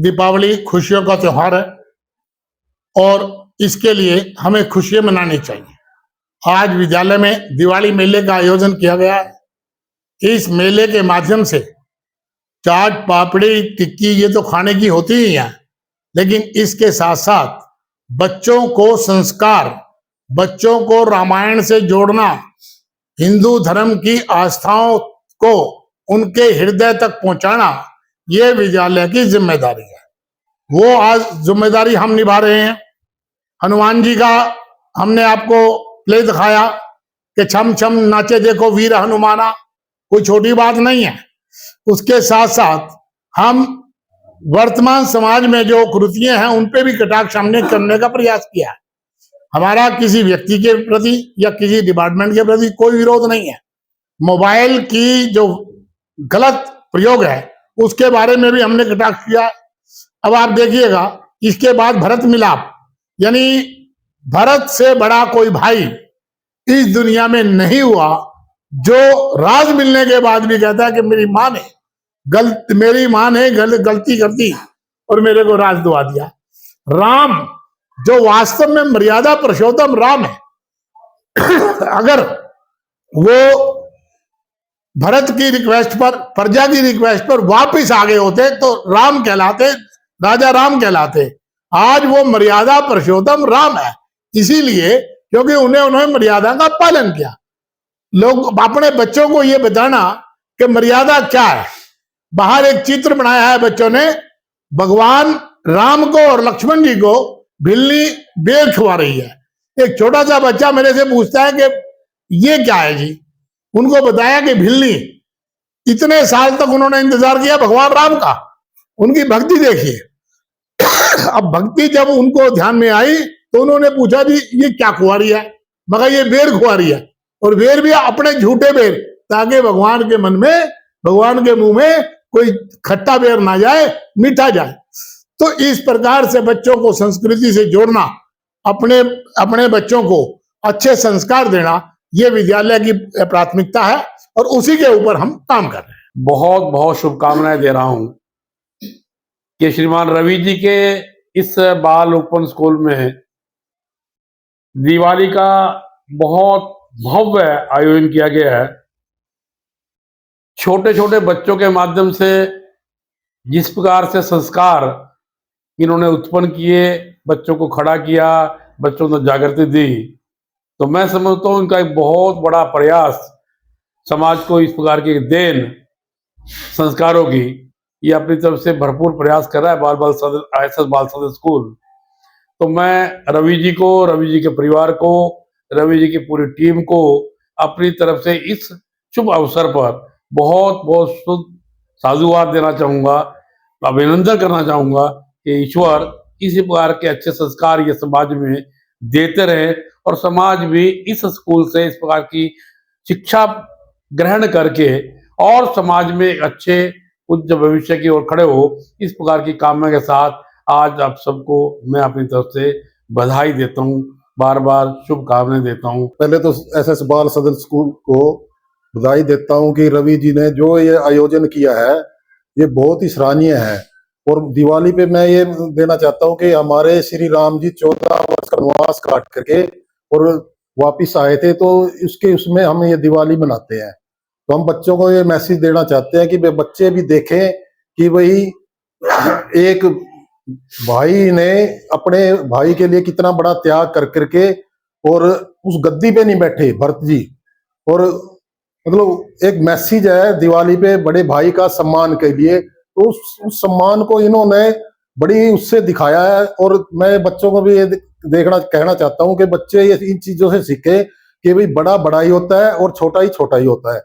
दीपावली खुशियों का त्योहार है और इसके लिए हमें खुशियां मनानी चाहिए। आज विद्यालय में दिवाली मेले का आयोजन किया गया है। इस मेले के माध्यम से चाट, पापड़ी, टिक्की ये तो खाने की होती ही है, लेकिन इसके साथ साथ बच्चों को संस्कार, बच्चों को रामायण से जोड़ना, हिंदू धर्म की आस्थाओं को उनके हृदय तक पहुंचाना, ये विद्यालय की जिम्मेदारी है। वो आज जिम्मेदारी हम निभा रहे हैं। हनुमान जी का हमने आपको प्ले दिखाया कि छम छम नाचे देखो वीर हनुमाना, कोई छोटी बात नहीं है। उसके साथ साथ हम वर्तमान समाज में जो कुरीतियां हैं उन पे भी कटाक्ष सामने करने का प्रयास किया है। हमारा किसी व्यक्ति के प्रति या किसी डिपार्टमेंट के प्रति कोई विरोध नहीं है। मोबाइल की जो गलत प्रयोग है उसके बारे में भी हमने कटाक्ष किया। अब आप देखिएगा, इसके बाद भरत मिलाप, यानी भरत से बड़ा कोई भाई इस दुनिया में नहीं हुआ जो राज मिलने के बाद भी कहता है कि मेरी माँ ने गलती कर दी और मेरे को राज दुआ दिया। राम जो वास्तव में मर्यादा पुरुषोत्तम राम है, अगर वो भरत की रिक्वेस्ट पर, प्रजा की रिक्वेस्ट पर वापस आ गए होते तो राम कहलाते, राजा राम कहलाते। आज वो मर्यादा पुरुषोत्तम राम है, इसीलिए क्योंकि उन्होंने मर्यादा का पालन किया। लोग अपने बच्चों को ये बताना कि मर्यादा क्या है। बाहर एक चित्र बनाया है बच्चों ने, भगवान राम को और लक्ष्मण जी को बिल्ली बेर खवा रही है। एक छोटा सा बच्चा मेरे से पूछता है कि ये क्या है जी। उनको बताया कि बिल्ली, इतने साल तक उन्होंने इंतजार किया भगवान राम का, उनकी भक्ति देखिए। अब भक्ति जब उनको ध्यान में आई तो उन्होंने पूछा जी ये क्या खुआरी है। मगर ये बेर खुआरी है, और बेर भी अपने झूठे बेर, ताकि भगवान के मन में, भगवान के मुंह में कोई खट्टा बेर ना जाए, मीठा जाए। तो इस प्रकार से बच्चों को संस्कृति से जोड़ना, अपने बच्चों को अच्छे संस्कार देना, ये विद्यालय की प्राथमिकता है और उसी के ऊपर हम काम कर रहे हैं। बहुत बहुत शुभकामनाएं दे रहा हूं कि श्रीमान रवि जी के इस बाल ओपन स्कूल में दिवाली का बहुत भव्य आयोजन किया गया है। छोटे छोटे बच्चों के माध्यम से जिस प्रकार से संस्कार इन्होंने उत्पन्न किए, बच्चों को खड़ा किया, बच्चों को जागृति दी, तो मैं समझता हूँ इनका एक बहुत बड़ा प्रयास समाज को इस प्रकार की देन संस्कारों की, ये अपनी तरफ से भरपूर प्रयास कर रहा है ISS बाल सदन स्कूल। तो मैं रवि जी को, रवि जी के परिवार को, रवि जी की पूरी टीम को अपनी तरफ से इस शुभ अवसर पर बहुत बहुत शुभ साधुवाद देना चाहूँगा, अभिनंदन करना चाहूँगा कि ईश्वर इसी प्रकार के अच्छे संस्कार ये समाज में देते रहे और समाज भी इस स्कूल से इस प्रकार की शिक्षा ग्रहण करके और समाज में एक अच्छे उज्जवल भविष्य की ओर खड़े हो। इस प्रकार की कामना के साथ आज आप सबको मैं अपनी तरफ से बधाई देता हूँ, बार बार शुभकामनाएं देता हूँ। पहले तो SS बाल सदन स्कूल को बधाई देता हूँ कि रवि जी ने जो ये आयोजन किया है ये बहुत ही सराहनीय है। और दिवाली पे मैं ये देना चाहता हूँ कि हमारे श्री राम जी 14 वर्ष का वनवास काट करके और वापिस आए थे, तो उसमें हम ये दिवाली मनाते हैं। तो हम बच्चों को ये मैसेज देना चाहते हैं कि बच्चे भी देखें कि भाई एक भाई ने अपने भाई के लिए कितना बड़ा त्याग कर करके और उस गद्दी पे नहीं बैठे भरत जी। और मतलब एक मैसेज है दिवाली पे बड़े भाई का सम्मान के लिए, तो उस सम्मान को इन्होंने बड़ी उससे दिखाया है। और मैं बच्चों को भी ये कहना चाहता हूँ कि बच्चे ये इन चीजों से सीखे कि भाई बड़ा बड़ा ही होता है और छोटा ही छोटा ही होता है।